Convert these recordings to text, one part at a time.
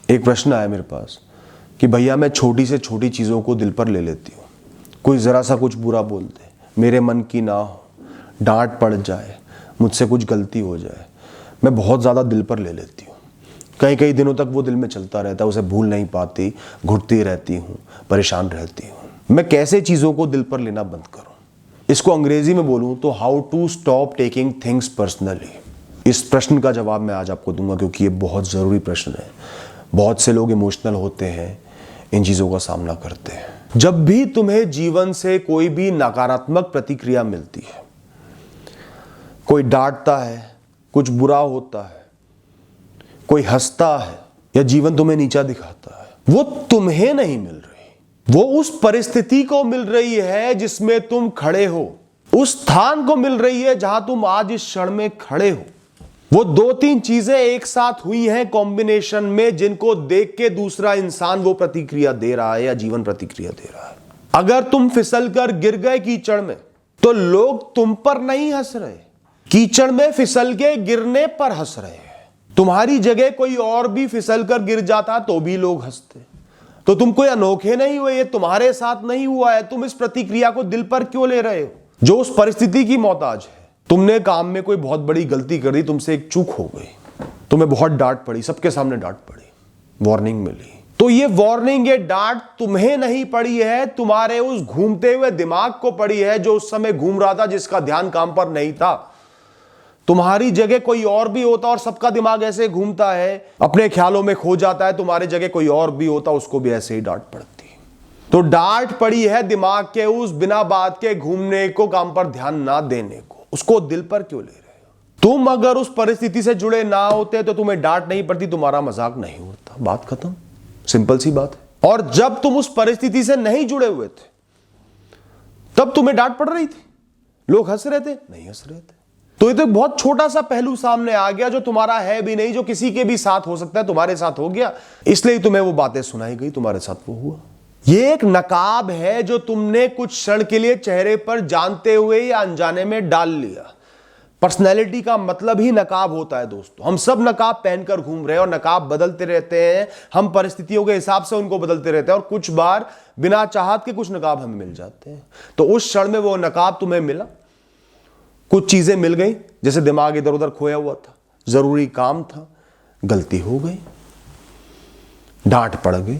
एक प्रश्न आया मेरे पास कि भैया मैं छोटी से छोटी चीज़ों को दिल पर ले लेती हूँ। कोई ज़रा सा कुछ बुरा बोल दे, मेरे मन की ना हो, डांट पड़ जाए, मुझसे कुछ गलती हो जाए, मैं बहुत ज़्यादा दिल पर ले लेती हूँ। कई कई दिनों तक वो दिल में चलता रहता है, उसे भूल नहीं पाती, घुटती रहती हूँ, परेशान रहती हूँ। मैं कैसे चीज़ों को दिल पर लेना बंद करूँ? इसको अंग्रेजी में बोलूँ तो how to stop taking things personally. इस प्रश्न का जवाब मैं आज आपको दूंगा, क्योंकि ये बहुत ज़रूरी प्रश्न है। बहुत से लोग इमोशनल होते हैं, इन चीज़ों का सामना करते हैं। जब भी तुम्हें जीवन से कोई भी नकारात्मक प्रतिक्रिया मिलती है, कोई डांटता है, कुछ बुरा होता है, कोई हंसता है या जीवन तुम्हें नीचा दिखाता है, वो तुम्हें नहीं मिल रही, वो उस परिस्थिति को मिल रही है जिसमें तुम खड़े हो, उस स्थान को मिल रही है जहां तुम आज इस क्षण में खड़े हो। वो दो तीन चीजें एक साथ हुई हैं कॉम्बिनेशन में, जिनको देख के दूसरा इंसान वो प्रतिक्रिया दे रहा है या जीवन प्रतिक्रिया दे रहा है। अगर तुम फिसल कर गिर गए कीचड़ में तो लोग तुम पर नहीं हंस रहे, कीचड़ में फिसल के गिरने पर हंस रहे हैं। तुम्हारी जगह कोई और भी फिसल कर गिर जाता तो भी लोग हंसते। तो तुम कोई अनोखे नहीं हुए, ये तुम्हारे साथ नहीं हुआ है। तुम इस प्रतिक्रिया को दिल पर क्यों ले रहे हो जो उस परिस्थिति की मोहताज है? तुमने काम में कोई बहुत बड़ी गलती कर दी, तुमसे एक चूक हो गई, तुम्हें बहुत डांट पड़ी, सबके सामने डांट पड़ी, वार्निंग मिली। तो ये वार्निंग, ये डांट तुम्हें नहीं पड़ी है, तुम्हारे उस घूमते हुए दिमाग को पड़ी है जो उस समय घूम रहा था, जिसका ध्यान काम पर नहीं था। तुम्हारी जगह कोई और भी होता, और सबका दिमाग ऐसे घूमता है, अपने ख्यालों में खो जाता है। तुम्हारी जगह कोई और भी होता, उसको भी ऐसे ही डांट पड़ती। तो डांट पड़ी है दिमाग के उस बिना बात के घूमने को, काम पर ध्यान ना देने को। उसको दिल पर क्यों ले रहे हो? तुम अगर उस परिस्थिति से जुड़े ना होते तो तुम्हें डांट नहीं पड़ती, तुम्हारा मजाक नहीं उड़ता। बात खत्म, सिंपल सी बात है। और जब तुम उस परिस्थिति से नहीं जुड़े हुए थे तब तुम्हें डांट पड़ रही थी, लोग हंस रहे थे, नहीं हंस रहे थे। तो ये तो बहुत छोटा सा पहलू सामने आ गया जो तुम्हारा है भी नहीं, जो किसी के भी साथ हो सकता है, तुम्हारे साथ हो गया, इसलिए तुम्हें वो बातें सुनाई गई, तुम्हारे साथ वो हुआ। ये एक नकाब है जो तुमने कुछ क्षण के लिए चेहरे पर जानते हुए या अनजाने में डाल लिया। पर्सनैलिटी का मतलब ही नकाब होता है दोस्तों। हम सब नकाब पहनकर घूम रहे हैं और नकाब बदलते रहते हैं, हम परिस्थितियों के हिसाब से उनको बदलते रहते हैं, और कुछ बार बिना चाहत के कुछ नकाब हमें मिल जाते हैं। तो उस क्षण में वो नकाब तुम्हें मिला, कुछ चीजें मिल गई, जैसे दिमाग इधर उधर खोया हुआ था, जरूरी काम था, गलती हो गई, डांट पड़ गई।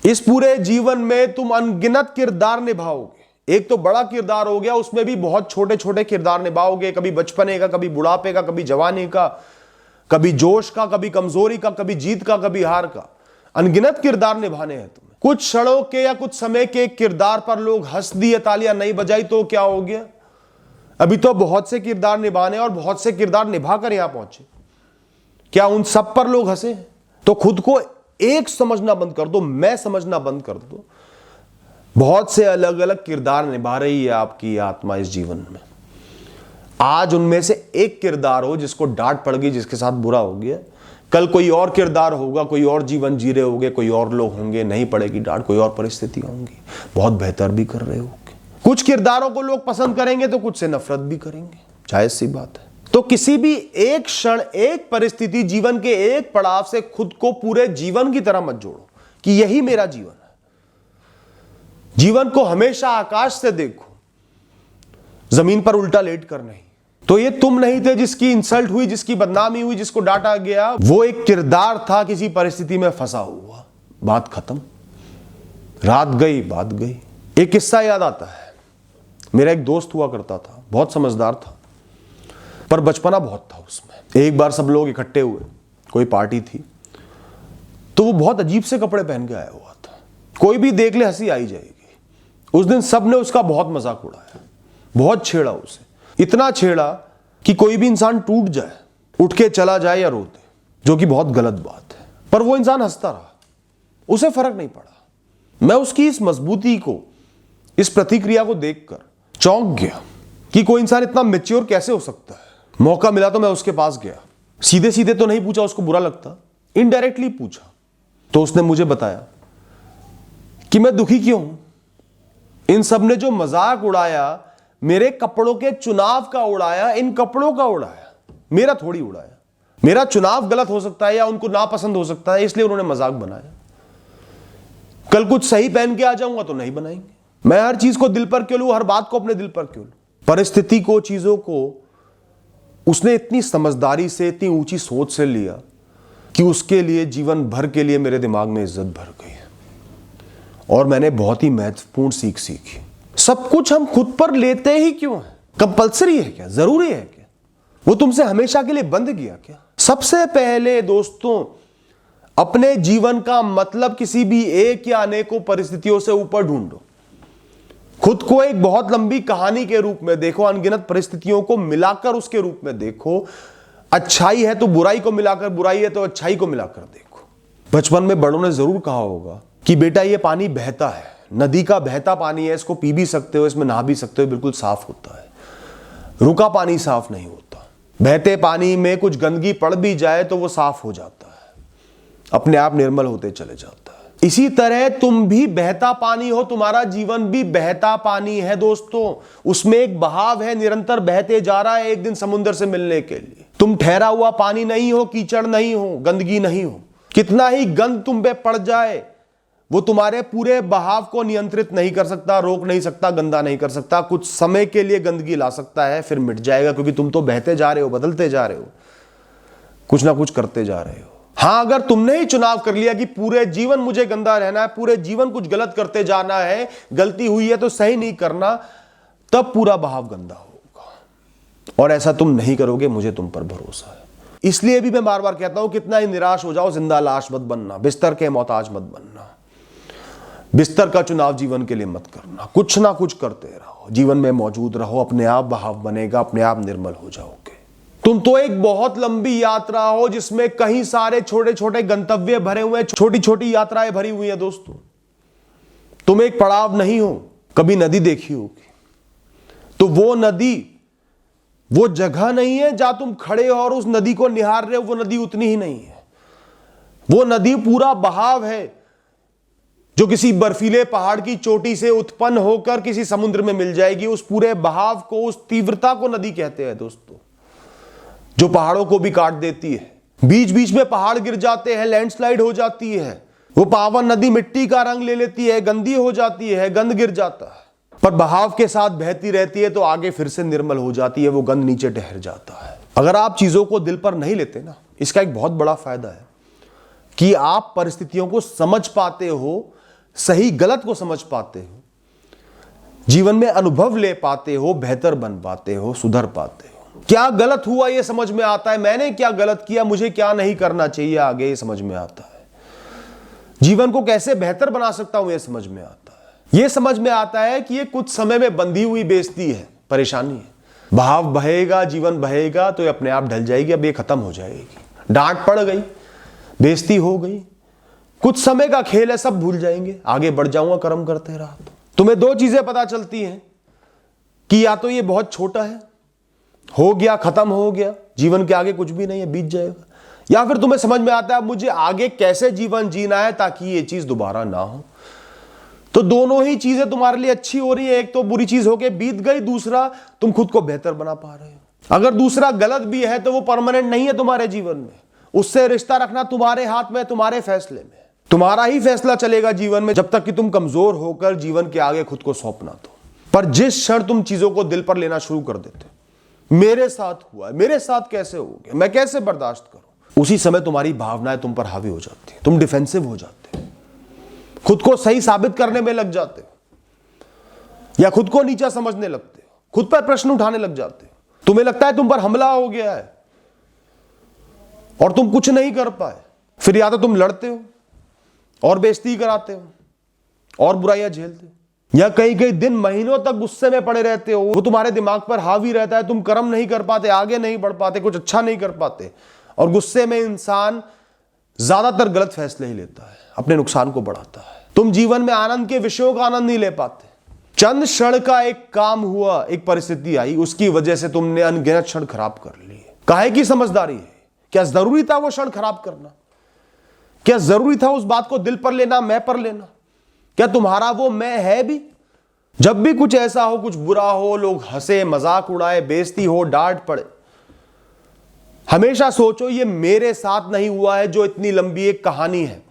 इस पूरे जीवन में तुम अनगिनत किरदार निभाओगे। एक तो बड़ा किरदार हो गया, उसमें भी बहुत छोटे छोटे किरदार निभाओगे, कभी बचपने का, कभी बुढ़ापे का, कभी जवानी का, कभी जोश का, कभी कमजोरी का, कभी जीत का, कभी हार का। अनगिनत किरदार निभाने हैं तुम्हें। कुछ क्षणों के या कुछ समय के किरदार पर लोग हंस दिए, तालियां नहीं बजाई, तो क्या हो गया? अभी तो बहुत से किरदार निभाने और बहुत से किरदार निभाकर यहां पहुंचे, क्या उन सब पर लोग हंसे? तो खुद को एक समझना बंद कर दो, मैं समझना बंद कर दो। बहुत से अलग अलग किरदार निभा रही है आपकी आत्मा इस जीवन में। आज उनमें से एक किरदार हो जिसको डांट पड़ गई, जिसके साथ बुरा हो गया, कल कोई और किरदार होगा, कोई और जीवन जी रहे होंगे, कोई और लोग होंगे, नहीं पड़ेगी डांट, कोई और परिस्थितियां होंगी, बहुत बेहतर भी कर रहे होंगे। कुछ किरदारों को लोग पसंद करेंगे तो कुछ से नफरत भी करेंगे, जायज सी बात है। तो किसी भी एक क्षण, एक परिस्थिति, जीवन के एक पड़ाव से खुद को पूरे जीवन की तरह मत जोड़ो कि यही मेरा जीवन है। जीवन को हमेशा आकाश से देखो, जमीन पर उल्टा लेट कर नहीं। तो ये तुम नहीं थे जिसकी इंसल्ट हुई, जिसकी बदनामी हुई, जिसको डांटा गया, वो एक किरदार था किसी परिस्थिति में फंसा हुआ। बात खत्म, रात गई, बात गई। एक किस्सा याद आता है। मेरा एक दोस्त हुआ करता था, बहुत समझदार था, पर बचपना बहुत था उसमें। एक बार सब लोग इकट्ठे हुए, कोई पार्टी थी, तो वो बहुत अजीब से कपड़े पहन के आया हुआ था। कोई भी देख ले हंसी आई जाएगी। उस दिन सबने उसका बहुत मजाक उड़ाया, बहुत छेड़ा उसे, इतना छेड़ा कि कोई भी इंसान टूट जाए, उठ के चला जाए या रो दे, जो कि बहुत गलत बात है। पर वो इंसान हंसता रहा, उसे फर्क नहीं पड़ा। मैं उसकी इस मजबूती को, इस प्रतिक्रिया को देखकर चौंक गया कि कोई इंसान इतना मैच्योर कैसे हो सकता है। मौका मिला तो मैं उसके पास गया, सीधे सीधे तो नहीं पूछा उसको बुरा लगता, इनडायरेक्टली पूछा। तो उसने मुझे बताया कि मैं दुखी क्यों हूं। इन सब ने जो मजाक उड़ाया, मेरे कपड़ों के चुनाव का उड़ाया, इन कपड़ों का उड़ाया, मेरा थोड़ी उड़ाया। मेरा चुनाव गलत हो सकता है या उनको नापसंद हो सकता है, इसलिए उन्होंने मजाक बनाया। कल कुछ सही पहन के आ जाऊंगा तो नहीं बनाएंगे। मैं हर चीज को दिल पर क्यों लूं, हर बात को अपने दिल पर क्यों लूं? परिस्थिति को, चीजों को उसने इतनी समझदारी से, इतनी ऊंची सोच से लिया कि उसके लिए जीवन भर के लिए मेरे दिमाग में इज्जत भर गई। और मैंने बहुत ही महत्वपूर्ण सीख सीखी। सब कुछ हम खुद पर लेते ही क्यों है? कंपल्सरी है क्या? जरूरी है क्या? वो तुमसे हमेशा के लिए बंद किया क्या? सबसे पहले दोस्तों, अपने जीवन का मतलब किसी भी एक या अनेकों परिस्थितियों से ऊपर ढूंढो। खुद को एक बहुत लंबी कहानी के रूप में देखो, अनगिनत परिस्थितियों को मिलाकर उसके रूप में देखो। अच्छाई है तो बुराई को मिलाकर, बुराई है तो अच्छाई को मिलाकर देखो। बचपन में बड़ों ने जरूर कहा होगा कि बेटा ये पानी बहता है, नदी का बहता पानी है, इसको पी भी सकते हो, इसमें नहा भी सकते हो, बिल्कुल साफ होता है। रुका पानी साफ नहीं होता। बहते पानी में कुछ गंदगी पड़ भी जाए तो वो साफ हो जाता है, अपने आप निर्मल होते चले जाता है। इसी तरह तुम भी बहता पानी हो, तुम्हारा जीवन भी बहता पानी है दोस्तों। उसमें एक बहाव है, निरंतर बहते जा रहा है एक दिन समुद्र से मिलने के लिए। तुम ठहरा हुआ पानी नहीं हो, कीचड़ नहीं हो, गंदगी नहीं हो। कितना ही गंद तुम पे पड़ जाए, वो तुम्हारे पूरे बहाव को नियंत्रित नहीं कर सकता, रोक नहीं सकता, गंदा नहीं कर सकता। कुछ समय के लिए गंदगी ला सकता है, फिर मिट जाएगा, क्योंकि तुम तो बहते जा रहे हो, बदलते जा रहे हो, कुछ ना कुछ करते जा रहे हो। हां, अगर तुमने ही चुनाव कर लिया कि पूरे जीवन मुझे गंदा रहना है, पूरे जीवन कुछ गलत करते जाना है, गलती हुई है तो सही नहीं करना, तब पूरा बहाव गंदा होगा। और ऐसा तुम नहीं करोगे, मुझे तुम पर भरोसा है। इसलिए भी मैं बार बार कहता हूं, कितना ही निराश हो जाओ, जिंदा लाश मत बनना, बिस्तर के मोहताज मत बनना। बिस्तर का चुनाव जीवन के लिए मत करना। कुछ ना कुछ करते रहो, जीवन में मौजूद रहो, अपने आप बहाव बनेगा, अपने आप निर्मल हो जाओगे। तुम तो एक बहुत लंबी यात्रा हो जिसमें कई सारे छोटे छोटे गंतव्य भरे हुए हैं, छोटी छोटी यात्राएं भरी हुई हैं दोस्तों। तुम एक पड़ाव नहीं हो। कभी नदी देखी होगी तो वो नदी, वो जगह नहीं है जहां तुम खड़े हो और उस नदी को निहार रहे हो, वो नदी उतनी ही नहीं है। वो नदी पूरा बहाव है जो किसी बर्फीले पहाड़ की चोटी से उत्पन्न होकर किसी समुद्र में मिल जाएगी। उस पूरे बहाव को, उस तीव्रता को नदी कहते हैं दोस्तों, जो पहाड़ों को भी काट देती है। बीच बीच में पहाड़ गिर जाते हैं, लैंडस्लाइड हो जाती है। वो पावन नदी मिट्टी का रंग ले लेती है, गंदी हो जाती है, गंद गिर जाता है, पर बहाव के साथ बहती रहती है तो आगे फिर से निर्मल हो जाती है, वो गंद नीचे ठहर जाता है। अगर आप चीजों को दिल पर नहीं लेते ना, इसका एक बहुत बड़ा फायदा है कि आप परिस्थितियों को समझ पाते हो, सही गलत को समझ पाते हो, जीवन में अनुभव ले पाते हो, बेहतर बन पाते हो, सुधर पाते हो। क्या गलत हुआ ये समझ में आता है, मैंने क्या गलत किया, मुझे क्या नहीं करना चाहिए आगे, ये समझ में आता है। जीवन को कैसे बेहतर बना सकता हूं, ये समझ में आता है। ये समझ में आता है कि ये कुछ समय में बंधी हुई बेइज्जती है, परेशानी है। भाव बहेगा, जीवन बहेगा तो ये अपने आप ढल जाएगी, अब ये खत्म हो जाएगी। डांट पड़ गई, बेइज्जती हो गई, कुछ समय का खेल है, सब भूल जाएंगे, आगे बढ़ जाऊंगा कर्म करते रहा। तुम्हें दो चीजें पता चलती हैं कि या तो ये बहुत छोटा है, हो गया, खत्म हो गया, जीवन के आगे कुछ भी नहीं है, बीत जाएगा, या फिर तुम्हें समझ में आता है मुझे आगे कैसे जीवन जीना है ताकि ये चीज दोबारा ना हो। तो दोनों ही चीजें तुम्हारे लिए अच्छी हो रही है। एक तो बुरी चीज होके बीत गई, दूसरा तुम खुद को बेहतर बना पा रहे हो। अगर दूसरा गलत भी है तो वो परमानेंट नहीं है तुम्हारे जीवन में। उससे रिश्ता रखना तुम्हारे हाथ में, तुम्हारे फैसले में। तुम्हारा ही फैसला चलेगा जीवन में, जब तक कि तुम कमजोर होकर जीवन के आगे खुद को सौंपना दो। पर जिस क्षण तुम चीजों को दिल पर लेना शुरू कर देते, मेरे साथ हुआ है, मेरे साथ कैसे हो गया, मैं कैसे बर्दाश्त करूं, उसी समय तुम्हारी भावनाएं तुम पर हावी हो जाती है। तुम डिफेंसिव हो जाते हो, खुद को सही साबित करने में लग जाते हो, या खुद को नीचा समझने लगते हो, खुद पर प्रश्न उठाने लग जाते हो। तुम्हें लगता है तुम पर हमला हो गया है और तुम कुछ नहीं कर पाए। फिर या तो तुम लड़ते हो और बेइज्जती कराते हो और बुराइयां झेलते हो, या कई कई दिन, महीनों तक गुस्से में पड़े रहते हो। वो तुम्हारे दिमाग पर हावी रहता है, तुम कर्म नहीं कर पाते, आगे नहीं बढ़ पाते, कुछ अच्छा नहीं कर पाते। और गुस्से में इंसान ज्यादातर गलत फैसले ही लेता है, अपने नुकसान को बढ़ाता है। तुम जीवन में आनंद के विषयों का आनंद नहीं ले पाते। चंद क्षण का एक काम हुआ, एक परिस्थिति आई, उसकी वजह से तुमने अनगिनत क्षण खराब कर लिए। काहे की समझदारी है? क्या जरूरी था वो क्षण खराब करना? क्या जरूरी था उस बात को दिल पर लेना, मैं पर लेना? क्या तुम्हारा वो मैं है भी? जब भी कुछ ऐसा हो, कुछ बुरा हो, लोग हंसे, मजाक उड़ाए, बेइज्जती हो, डांट पड़े, हमेशा सोचो ये मेरे साथ नहीं हुआ है जो इतनी लंबी एक कहानी है,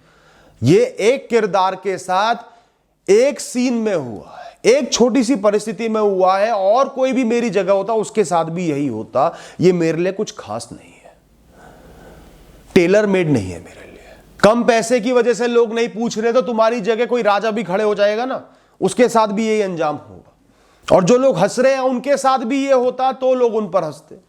ये एक किरदार के साथ एक सीन में हुआ है, एक छोटी सी परिस्थिति में हुआ है, और कोई भी मेरी जगह होता उसके साथ भी यही होता। ये मेरे लिए कुछ खास नहीं है, टेलर मेड नहीं है मेरे लिए। कम पैसे की वजह से लोग नहीं पूछ रहे, तो तुम्हारी जगह कोई राजा भी खड़े हो जाएगा ना, उसके साथ भी यही अंजाम होगा। और जो लोग हंस रहे हैं उनके साथ भी ये होता तो लोग उन पर हंसते।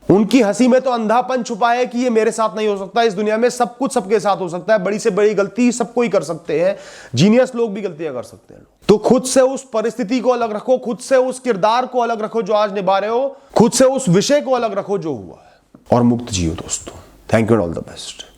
उनकी हंसी में तो अंधापन छुपा है कि ये मेरे साथ नहीं हो सकता, इस दुनिया में सब कुछ सबके साथ हो सकता है, बड़ी से बड़ी गलती सबको ही कर सकते हैं, जीनियस लोग भी गलतियां कर सकते हैं। तो खुद से उस परिस्थिति को अलग रखो, खुद से उस किरदार को अलग रखो जो आज निभा रहे हो, खुद से उस विषय को अलग रखो जो हुआ है, और मुक्त जियो दोस्तों। Thank you and all the best.